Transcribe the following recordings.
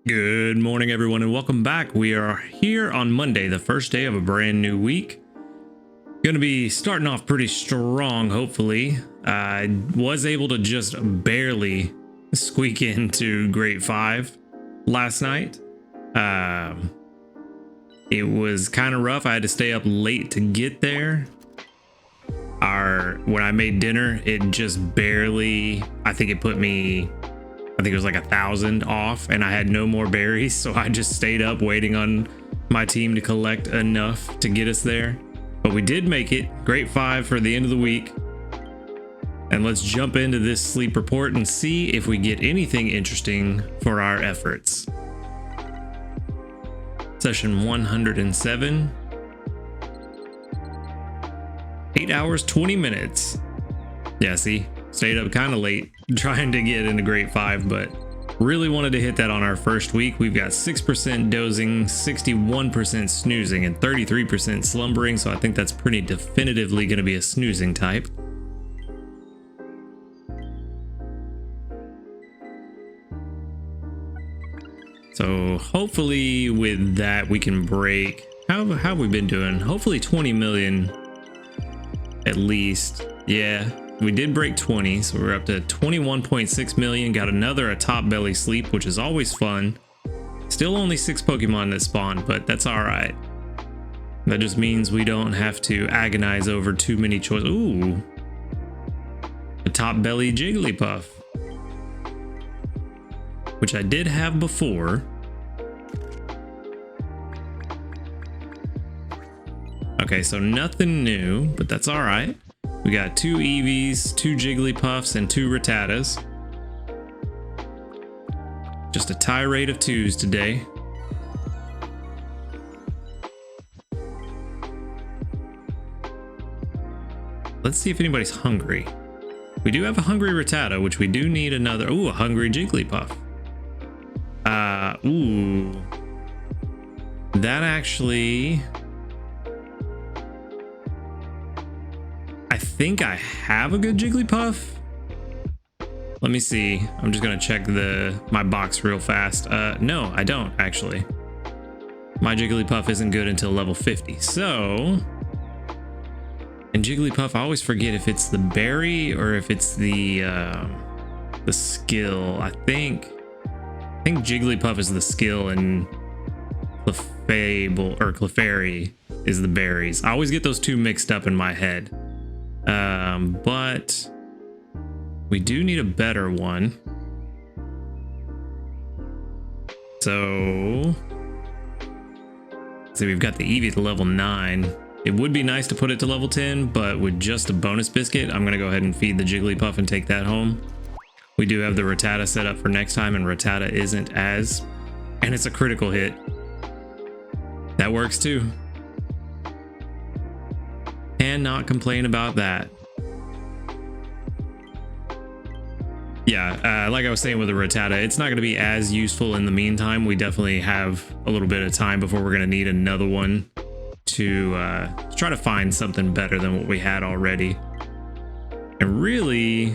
Good morning, everyone, and welcome back. We are here on Monday, the first day of a brand new week. Going to be starting off pretty strong, hopefully. I was able to just barely squeak into Grade 5 last night. It was kind of rough. I had to stay up late to get there. When I made dinner, it just barely, I think it was like 1,000 off, and I had no more berries, so I just stayed up waiting on my team to collect enough to get us there. But we did make it. Grade 5 for the end of the week. And let's jump into this sleep report and see if we get anything interesting for our efforts. Session 107. 8 hours, 20 minutes. Yeah, see? Stayed up kind of late trying to get into Grade 5, but really wanted to hit that on our first week. We've got 6% dozing, 61% snoozing, and 33% slumbering, so I think that's pretty definitively going to be a snoozing type. So hopefully with that we can break. How have we been doing? Hopefully 20 million at least. Yeah. We did break 20, so we're up to 21.6 million. Got another atop belly sleep, which is always fun. Still only 6 Pokemon that spawned, but that's all right. That just means we don't have to agonize over too many choices. Ooh, a top belly Jigglypuff, which I did have before. Okay, so nothing new, but that's all right. We got 2 Eevees, 2 Jigglypuffs, and 2 Rattatas. Just a tirade of 2s today. Let's see if anybody's hungry. We do have a hungry Rattata, which we do need another. Ooh, a hungry Jigglypuff. Ooh. That actually... I think I have a good Jigglypuff. Let me see. I'm just gonna check my box real fast. No, I don't actually. My Jigglypuff isn't good until level 50. So, and Jigglypuff, I always forget if it's the berry or if it's the skill. I think Jigglypuff is the skill and Clefairy is the berries. I always get those two mixed up in my head. But we do need a better one. So, see, we've got the Eevee to level 9. It would be nice to put it to level 10, but with just a bonus biscuit, I'm gonna go ahead and feed the Jigglypuff and take that home. We do have the Rattata set up for next time, and Rattata isn't as, and it's a critical hit. That works too. Cannot complain about that. Yeah, like I was saying with the Rattata, it's not going to be as useful in the meantime. We definitely have a little bit of time before we're going to need another one to try to find something better than what we had already. And really,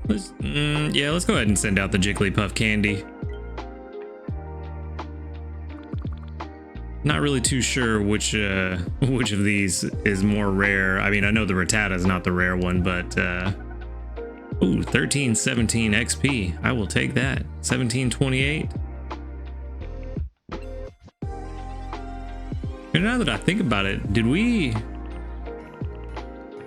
let's go ahead and send out the Jigglypuff candy. Not really too sure which of these is more rare. I mean, I know the Rattata is not the rare one, but ooh, 1317 XP. I will take that. 1728. And now that I think about it,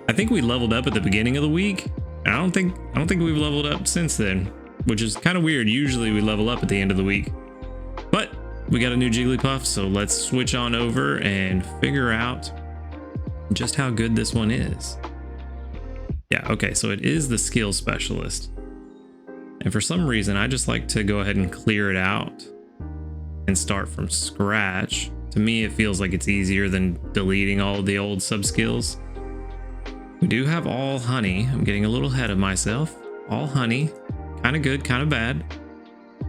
I think we leveled up at the beginning of the week. And I don't think we've leveled up since then, which is kind of weird. Usually we level up at the end of the week. But we got a new Jigglypuff, so let's switch on over and figure out just how good this one is. Yeah, okay, so it is the skill specialist. And for some reason, I just like to go ahead and clear it out and start from scratch. To me, it feels like it's easier than deleting all of the old sub-skills. We do have all honey. I'm getting a little ahead of myself. All honey, kind of good, kind of bad,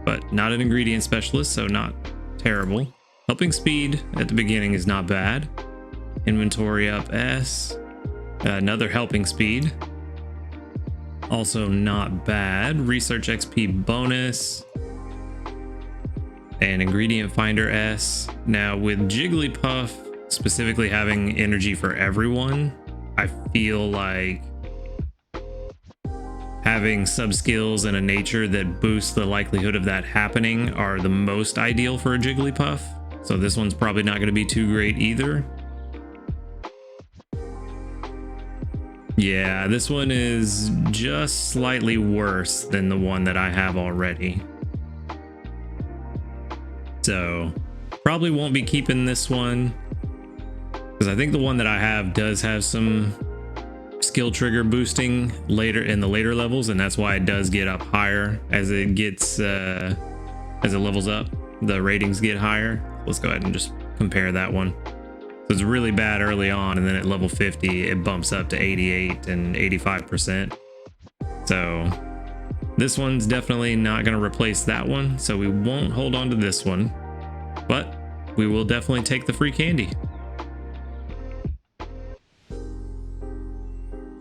but not an ingredient specialist, so not terrible. Helping speed at the beginning is not bad. Inventory up S. Another helping speed. Also not bad. Research XP bonus. And ingredient finder S. Now with Jigglypuff specifically having energy for everyone, I feel like having sub skills and a nature that boosts the likelihood of that happening are the most ideal for a Jigglypuff. So this one's probably not going to be too great either. Yeah, this one is just slightly worse than the one that I have already. So probably won't be keeping this one because I think the one that I have does have some skill trigger boosting later in the later levels, and that's why it does get up higher as it gets as it levels up. The ratings get higher. Let's go ahead and just compare that one. So it's really bad early on, and then at level 50 it bumps up to 88 and 85%. So this one's definitely not going to replace that one, so we won't hold on to this one, but we will definitely take the free candy.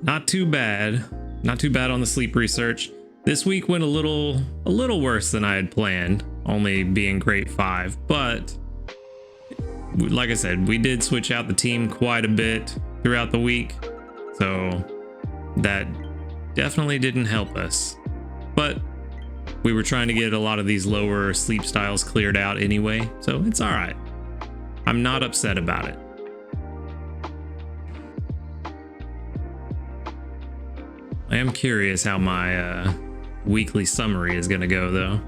Not too bad on the sleep research. This week went a little worse than I had planned, only being grade 5, but like I said, we did switch out the team quite a bit throughout the week, so that definitely didn't help us. But we were trying to get a lot of these lower sleep styles cleared out anyway, so it's all right. I'm not upset about it. I am curious how my weekly summary is going to go, though,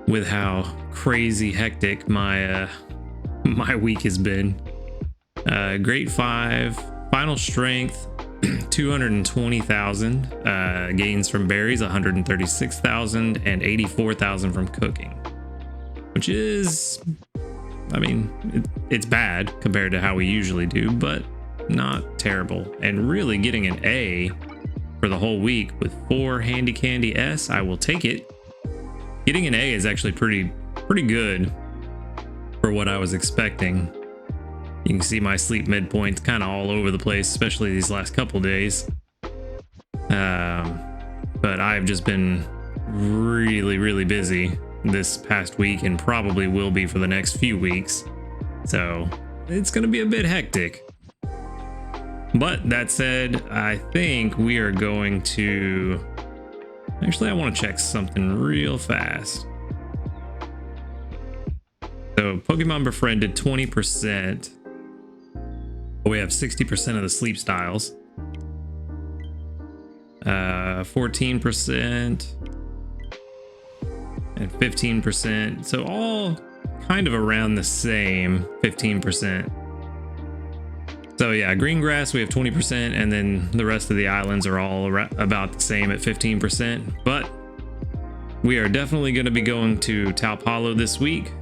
with how crazy hectic my my week has been. Grade 5, final strength 220,000, gains from berries 136,000, and 84,000 from cooking, which is, I mean, it's bad compared to how we usually do, but not terrible. And really getting an A for the whole week with 4 handy candy S, I will take it. Getting an A is actually pretty good for what I was expecting. You can see my sleep midpoints kind of all over the place, especially these last couple days. But I've just been really busy this past week, and probably will be for the next few weeks. So it's going to be a bit hectic. But that said, I think we are going to... Actually, I want to check something real fast. So Pokemon befriended 20%. We have 60% of the sleep styles. 14% and 15%. So all kind of around the same, 15%. So yeah, green grass, we have 20%, and then the rest of the islands are all about the same at 15%. But we are definitely going to be going to Taup Hollow this week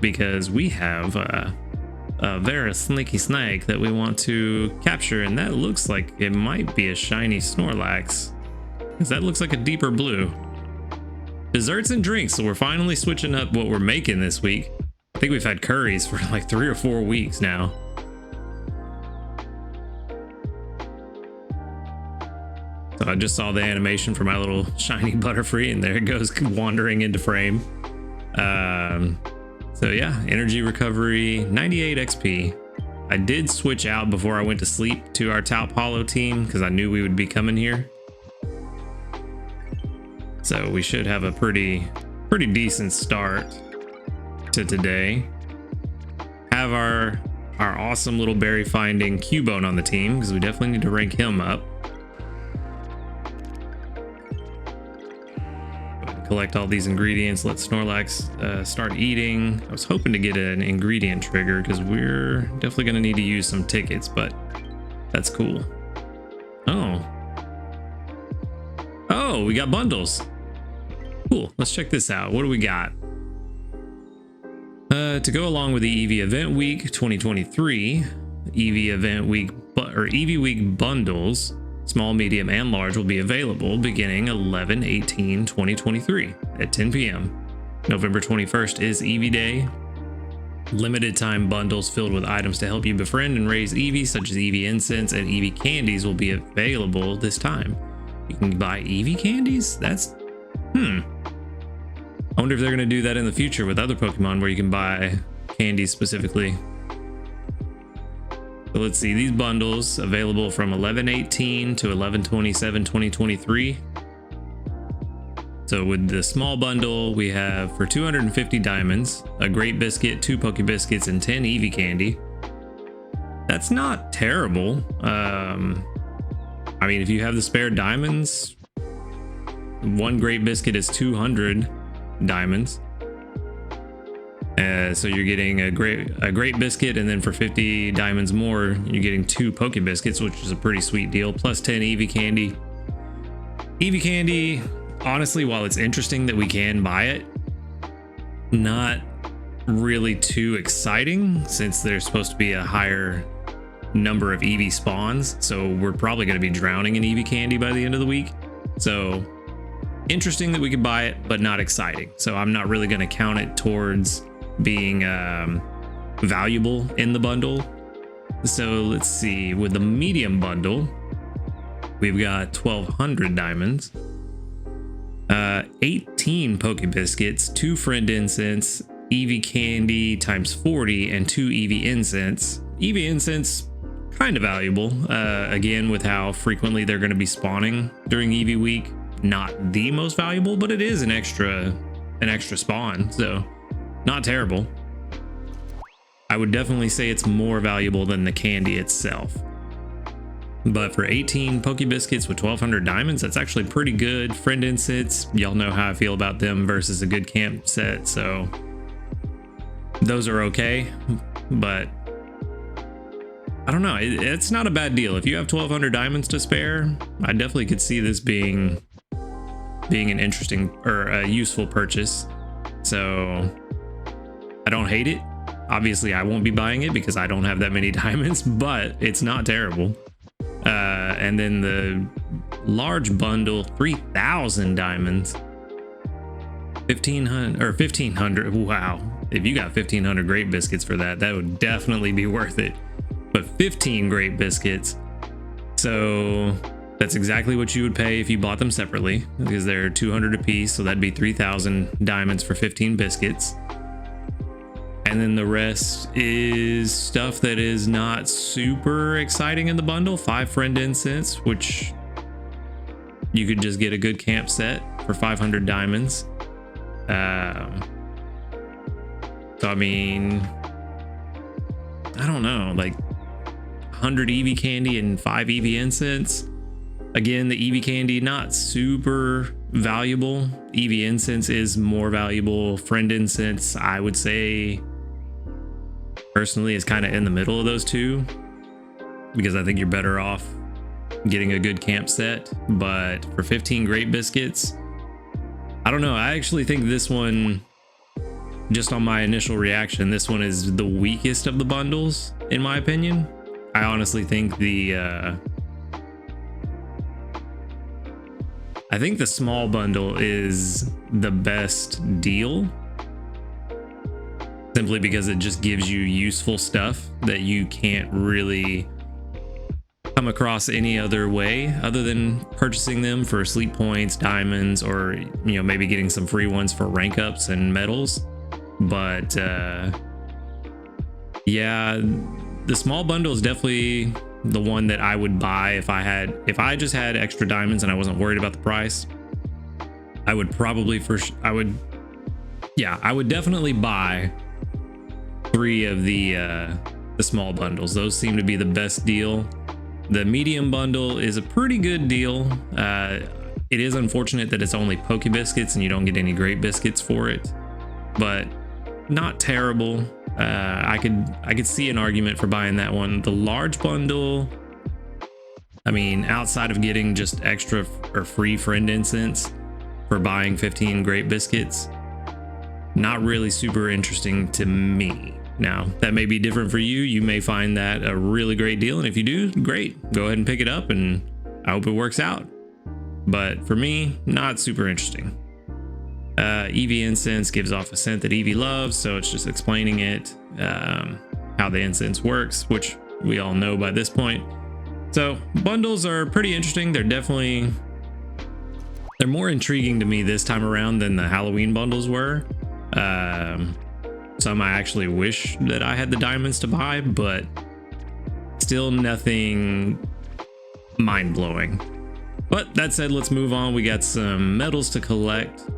because we have a very sneaky snake that we want to capture, and that looks like it might be a shiny Snorlax, because that looks like a deeper blue. Desserts and drinks, so we're finally switching up what we're making this week. I think we've had curries for like 3 or 4 weeks now. So I just saw the animation for my little shiny Butterfree, and there it goes wandering into frame. So yeah, energy recovery, 98 XP. I did switch out before I went to sleep to our Taup Hollow team because I knew we would be coming here. So we should have a pretty decent start to today. Have our awesome little berry finding Cubone on the team because we definitely need to rank him up. Collect all these ingredients. Let Snorlax start eating. I was hoping to get an ingredient trigger because we're definitely going to need to use some tickets, but that's cool. Oh, we got bundles. Cool. Let's check this out. What do we got? To go along with the Eevee Event Week 2023, Eevee Event Week or Eevee Week bundles, small, medium, and large, will be available beginning 11/18/2023 at 10 p.m. November 21st is Eevee Day. Limited time bundles filled with items to help you befriend and raise Eevee, such as Eevee incense and Eevee candies, will be available this time. You can buy Eevee candies? That's... I wonder if they're going to do that in the future with other Pokemon where you can buy candies specifically. So let's see, these bundles available from 11/18 to 11/27/2023. So with the small bundle, we have for 250 diamonds, a Great Biscuit, 2 Poke Biscuits, and 10 Eevee candy. That's not terrible. I mean, if you have the spare diamonds, 1 Great Biscuit is 200 diamonds. So you're getting a great biscuit, and then for 50 diamonds more, you're getting 2 Poke Biscuits, which is a pretty sweet deal, plus 10 Eevee candy. Eevee candy, honestly, while it's interesting that we can buy it, not really too exciting since there's supposed to be a higher number of Eevee spawns. So we're probably going to be drowning in Eevee candy by the end of the week. So interesting that we could buy it, but not exciting. So I'm not really going to count it towards being valuable in the bundle. So let's see, with the medium bundle, we've got 1,200 diamonds, 18 Poke Biscuits, 2 Friend Incense, Eevee Candy times 40, and 2 Eevee Incense. Eevee Incense, kind of valuable, again, with how frequently they're going to be spawning during Eevee week. Not the most valuable, but it is an extra spawn, so not terrible. I would definitely say it's more valuable than the candy itself. But for 18 Poke Biscuits with 1,200 diamonds, that's actually pretty good. Friend Incense, y'all know how I feel about them versus a good camp set, so those are okay. But I don't know, it's not a bad deal. If you have 1,200 diamonds to spare, I definitely could see this being an interesting or a useful purchase. So I don't hate it. Obviously, I won't be buying it because I don't have that many diamonds, but it's not terrible. And then the large bundle, 3,000 diamonds, 1,500. Wow. If you got 1,500 Great Biscuits for that, that would definitely be worth it. But 15 Great Biscuits. So that's exactly what you would pay if you bought them separately, because they're 200 a piece. So that'd be 3,000 diamonds for 15 biscuits. And then the rest is stuff that is not super exciting in the bundle. 5 Friend Incense, which you could just get a good camp set for 500 diamonds. So I mean, I don't know, like 100 Eevee candy and 5 Eevee Incense. Again, the Eevee candy, not super valuable. Eevee Incense is more valuable. Friend Incense, I would say, personally, is kind of in the middle of those two, because I think you're better off getting a good camp set. But for 15 Great Biscuits, I don't know. I actually think this one, just on my initial reaction, this one is the weakest of the bundles, in my opinion. I honestly think the small bundle is the best deal, simply because it just gives you useful stuff that you can't really come across any other way other than purchasing them for sleep points, diamonds, or, you know, maybe getting some free ones for rank ups and medals. But yeah, the small bundle is definitely the one that I would buy if I just had extra diamonds and I wasn't worried about the price. I would probably I would definitely buy 3 of the small bundles. Those seem to be the best deal. The medium bundle is a pretty good deal. It is unfortunate that it's only Poke Biscuits and you don't get any Great Biscuits for it, but not terrible. I could see an argument for buying that one. The large bundle, I mean, outside of getting just extra or free Friend Incense for buying 15 Great Biscuits, not really super interesting to me. Now, that may be different for you. You may find that a really great deal, and if you do, great. Go ahead and pick it up, and I hope it works out. But for me, not super interesting. Eevee incense gives off a scent that Eevee loves, so it's just explaining it, how the incense works, which we all know by this point. So bundles are pretty interesting. They're more intriguing to me this time around than the Halloween bundles were. Some I actually wish that I had the diamonds to buy, but still nothing mind-blowing. But that said, let's move on. We got some medals to collect.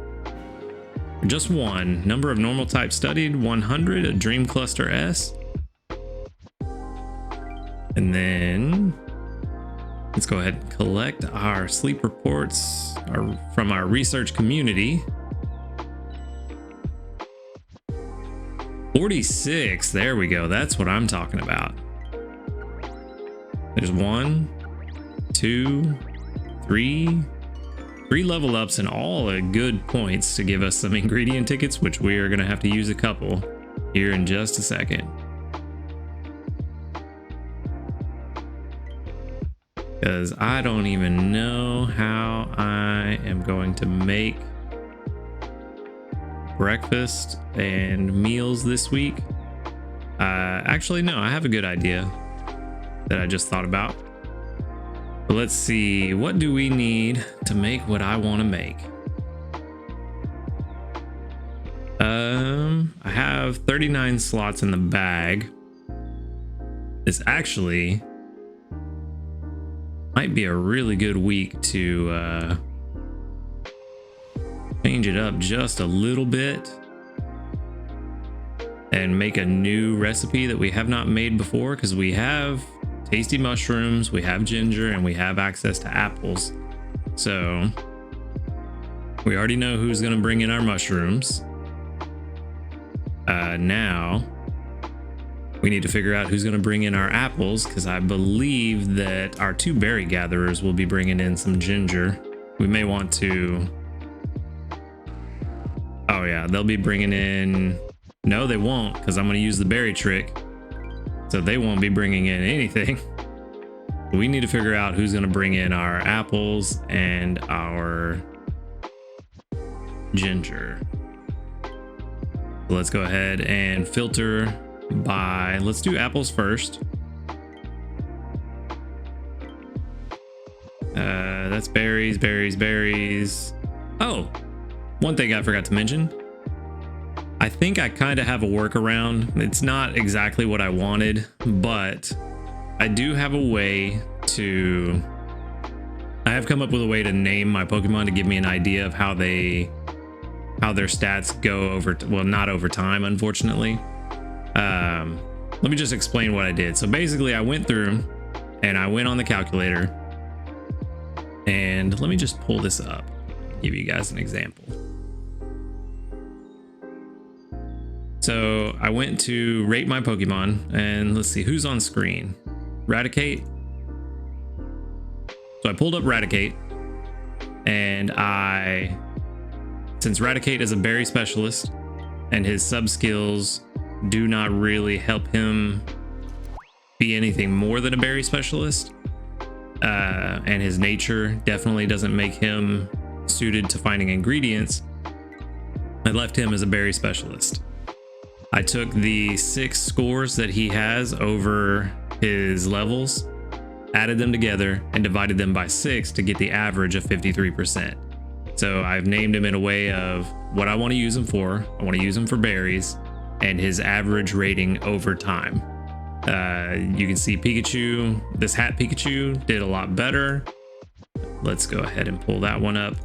Just one. Number of normal type studied, 100. A dream cluster S. And then let's go ahead and collect our sleep reports from our research community. 46. There we go. That's what I'm talking about. There's 1, 2, 3. 3 level ups and all at good points to give us some ingredient tickets, which we are going to have to use a couple here in just a second. Because I don't even know how I am going to make breakfast and meals this week. Actually, no, I have a good idea that I just thought about. But let's see, what do we need to make what I want to make? I have 39 slots in the bag. This actually might be a really good week to change it up just a little bit and make a new recipe that we have not made before, because we have tasty mushrooms, we have ginger, and we have access to apples. So we already know who's going to bring in our mushrooms. Now we need to figure out who's going to bring in our apples, because I believe that our 2 berry gatherers will be bringing in some ginger. We may want to... Oh yeah, they'll be bringing in... No, they won't, because I'm going to use the berry trick. So they won't be bringing in anything. We need to figure out who's going to bring in our apples and our ginger. So let's go ahead and filter by... Let's do apples first. That's berries, berries, berries. Oh, one thing I forgot to mention. I think I kind of have a workaround. It's not exactly what I wanted, but I do have a way to... I have come up with a way to name my Pokemon to give me an idea of how their stats go over... Well, not over time, unfortunately. Let me just explain what I did. So basically, I went through and I went on the calculator. And let me just pull this up, give you guys an example. So I went to rate my Pokemon, and let's see who's on screen. Raticate. So I pulled up Raticate, and since Raticate is a berry specialist and his sub skills do not really help him be anything more than a berry specialist, and his nature definitely doesn't make him suited to finding ingredients, I left him as a berry specialist. I took the 6 scores that he has over his levels, added them together, and divided them by 6 to get the average of 53%. So I've named him in a way of what I want to use him for. I want to use him for berries and his average rating over time. You can see Pikachu, this hat Pikachu did a lot better. Let's go ahead and pull that one up.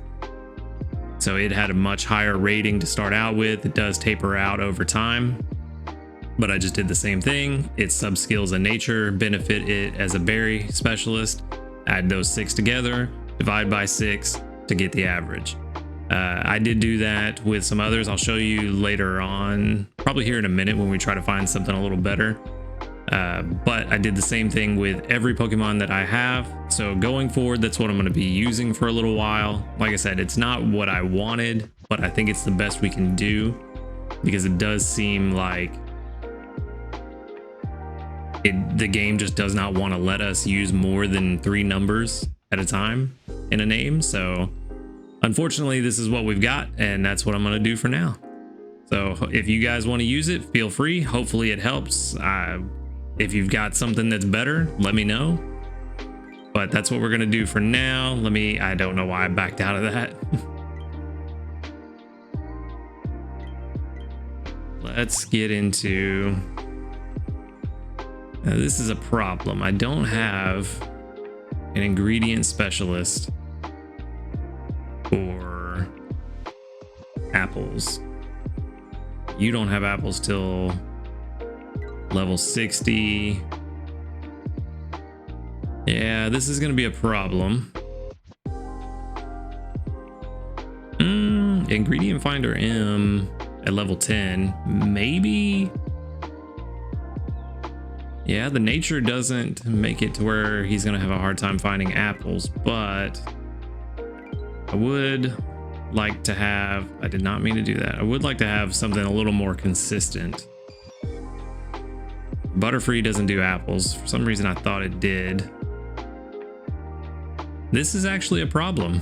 So it had a much higher rating to start out with. It does taper out over time, but I just did the same thing. Its sub skills and nature benefit it as a berry specialist. Add those 6 together, divide by 6 to get the average. I did do that with some others. I'll show you later on, probably here in a minute when we try to find something a little better. But I did the same thing with every Pokemon that I have. So going forward, that's what I'm going to be using for a little while. Like I said, it's not what I wanted, but I think it's the best we can do, because it does seem like the game just does not want to let us use more than 3 numbers at a time in a name. So unfortunately, this is what we've got, and that's what I'm going to do for now. So if you guys want to use it, feel free. Hopefully it helps. If you've got something that's better, let me know. But that's what we're going to do for now. I don't know why I backed out of that. Let's get into... Now, this is a problem. I don't have an ingredient specialist for apples. You don't have apples till level 60. Yeah, this is going to be a problem. Ingredient Finder M at level 10. Maybe. Yeah, the nature doesn't make it to where he's going to have a hard time finding apples, but I would like to have... I did not mean to do that. I would like to have something a little more consistent. Butterfree doesn't do apples. For some reason, I thought it did. This is actually a problem.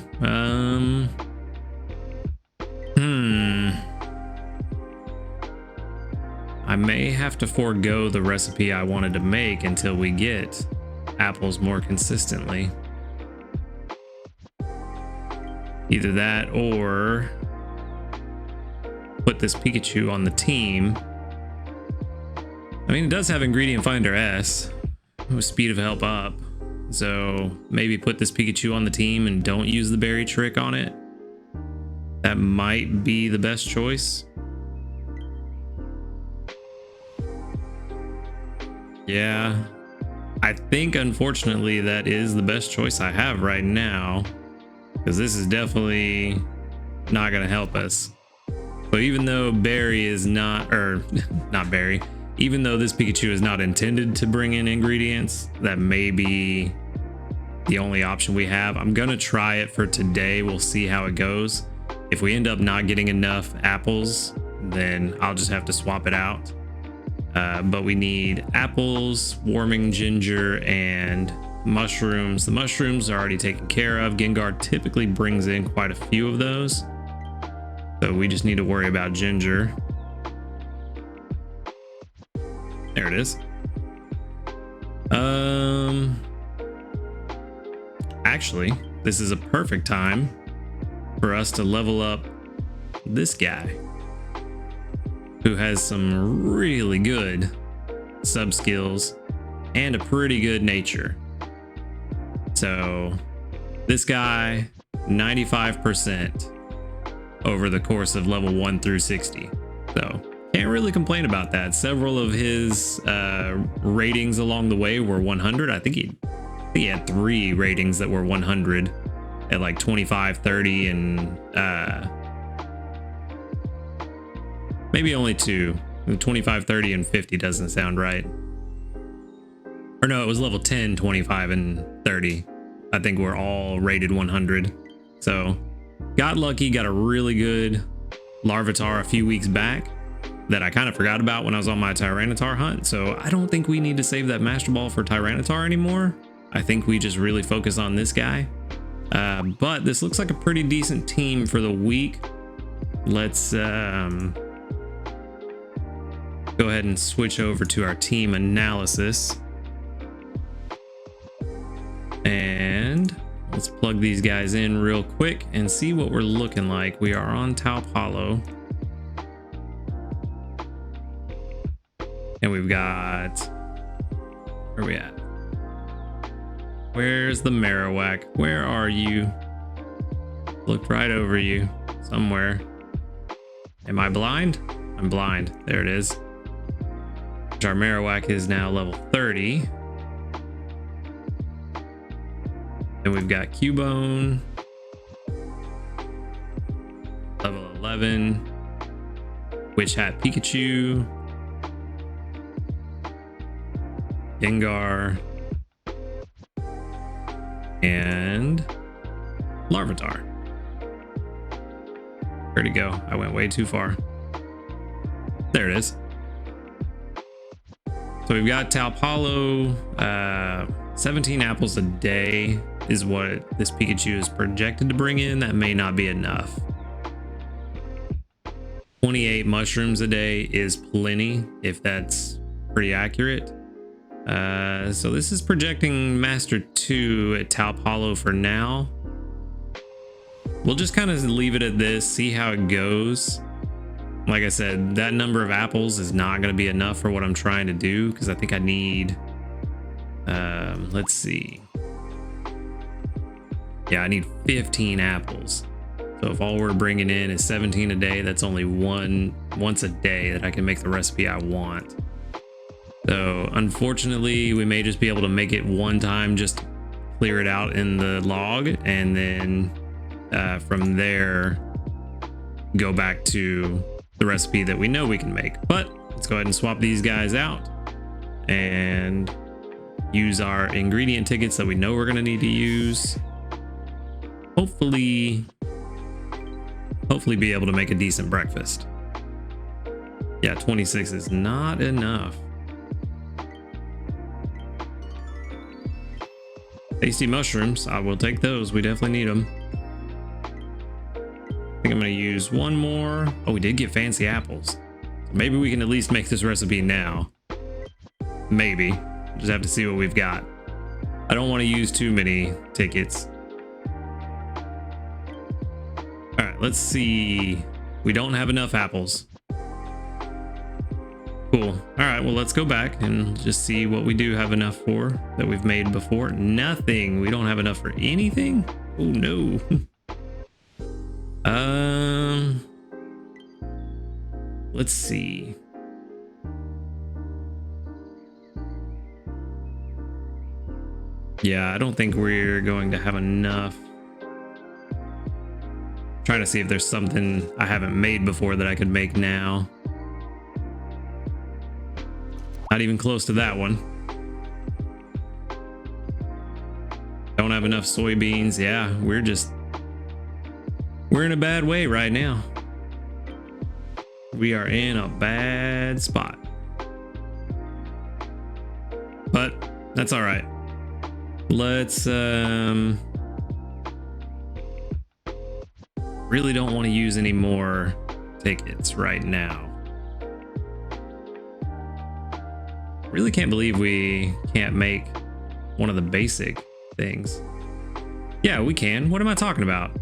I may have to forego the recipe I wanted to make until we get apples more consistently. Either that or put this Pikachu on the team. I mean, it does have Ingredient Finder S with Speed of Help up. So maybe put this Pikachu on the team and don't use the berry trick on it. That might be the best choice. Yeah, I think unfortunately that is the best choice I have right now, because this is definitely not going to help us. So even though Berry is not, or not Berry, even though this Pikachu is not intended to bring in ingredients, that may be the only option we have. I'm going to try it for today. We'll see how it goes. If we end up not getting enough apples, then I'll just have to swap it out. But we need apples, warming ginger, and mushrooms. The mushrooms are already taken care of. Gengar typically brings in quite a few of those. So we just need to worry about ginger. There it is. Actually, this is a perfect time for us to level up this guy, who has some really good sub skills and a pretty good nature. So this guy, 95% over the course of level 1 through 60. So can't really complain about that. Several of his ratings along the way were 100. I think he had 3 ratings that were 100 at like 25, 30, and maybe only 2. 25, 30, and 50 doesn't sound right. Or no, it was level 10, 25, and 30. I think we're all rated 100. So got lucky, got a really good Larvitar a few weeks back that I kind of forgot about when I was on my Tyranitar hunt. So I don't think we need to save that Master Ball for Tyranitar anymore. I think we just really focus on this guy. But this looks like a pretty decent team for the week. Let's go ahead and switch over to our team analysis. And let's plug these guys in real quick and see what we're looking like. We are on Taup Hollow. And we've got... Where are we at? Where's the Marowak? Where are you? Looked right over you somewhere. Am I blind? I'm blind. There it is. Our Marowak is now level 30. Then we've got Cubone, level 11. Witch Hat Pikachu, Gengar, and Larvitar. Where'd it go? I went way too far. There it is. So we've got Taup Hollow, 17 apples a day. is what this Pikachu is projected to bring in, that may not be enough. 28 mushrooms a day is plenty, if that's pretty accurate. So this is projecting Master 2 at Taup Hollow for now. We'll just kind of leave it at this, see how it goes. Like I said, that number of apples is not going to be enough for what I'm trying to do, because I think I need, let's see. Yeah, I need 15 apples. So if all we're bringing in is 17 a day, that's only once a day that I can make the recipe I want. So unfortunately, we may just be able to make it one time, just clear it out in the log, and then from there, go back to the recipe that we know we can make. But let's go ahead and swap these guys out and use our ingredient tickets that we know we're going to need to use. Hopefully be able to make a decent breakfast. Yeah, 26 is not enough. Tasty mushrooms, I will take those. We definitely need them. I think I'm going to use one more. Oh, we did get fancy apples. So maybe we can at least make this recipe now. Maybe. Just have to see what we've got. I don't want to use too many tickets. All right, let's see. We don't have enough apples. Cool. All right, well, let's go back and just see what we do have enough for that we've made before. Nothing. We don't have enough for anything. Oh, no. Let's see. Yeah, I don't think we're going to have enough. Trying to see if there's something I haven't made before that I could make now. Not even close to that one. Don't have enough soybeans. Yeah, we're in a bad way right now. We are in a bad spot. But that's all right. Let's really don't want to use any more tickets right now. Really can't believe we can't make one of the basic things. Yeah, we can. What am I talking about?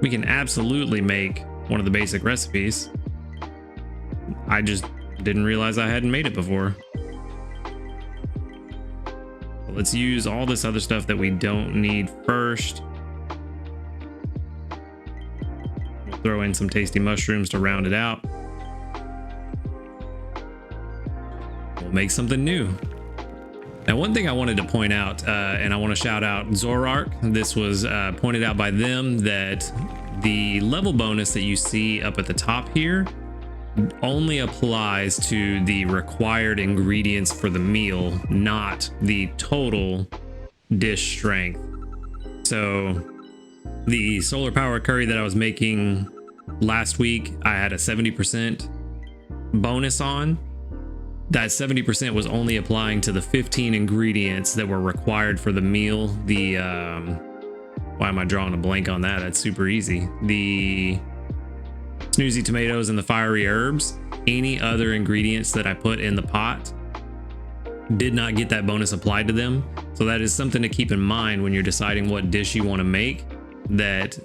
We can absolutely make one of the basic recipes. I just didn't realize I hadn't made it before. Let's use all this other stuff that we don't need first. We'll throw in some tasty mushrooms to round it out. We'll make something new. Now, one thing I wanted to point out, and I want to shout out Zorark. This was pointed out by them that the level bonus that you see up at the top here only applies to the required ingredients for the meal, not the total dish strength. So the solar power curry that I was making last week, I had a 70% bonus on. That 70% was only applying to the 15 ingredients that were required for the meal. The why am I drawing a blank on that? That's super easy. The snoozy tomatoes and the fiery herbs. Any other ingredients that I put in the pot did not get that bonus applied to them. So that is something to keep in mind when you're deciding what dish you want to make, that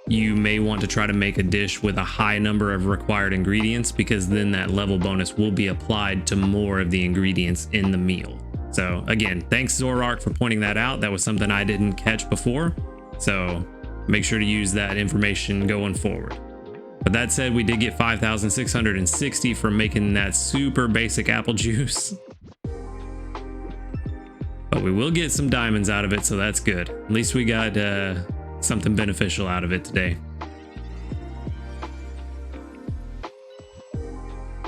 you may want to try to make a dish with a high number of required ingredients, because then that level bonus will be applied to more of the ingredients in the meal. So again, thanks Zorark for pointing that out. That was something I didn't catch before. So make sure to use that information going forward. But that said, we did get 5,660 for making that super basic apple juice. But we will get some diamonds out of it, so that's good. At least we got something beneficial out of it today.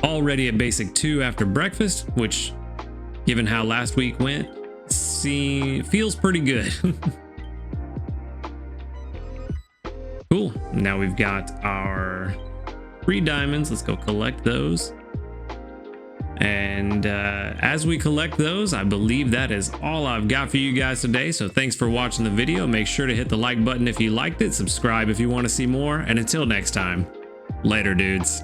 Already at basic 2 after breakfast, which, given how last week went, feels pretty good. Cool. Now we've got our 3 diamonds. Let's go collect those. And as we collect those, I believe that is all I've got for you guys today. So thanks for watching the video. Make sure to hit the like button if you liked it, subscribe if you want to see more, and until next time, later dudes.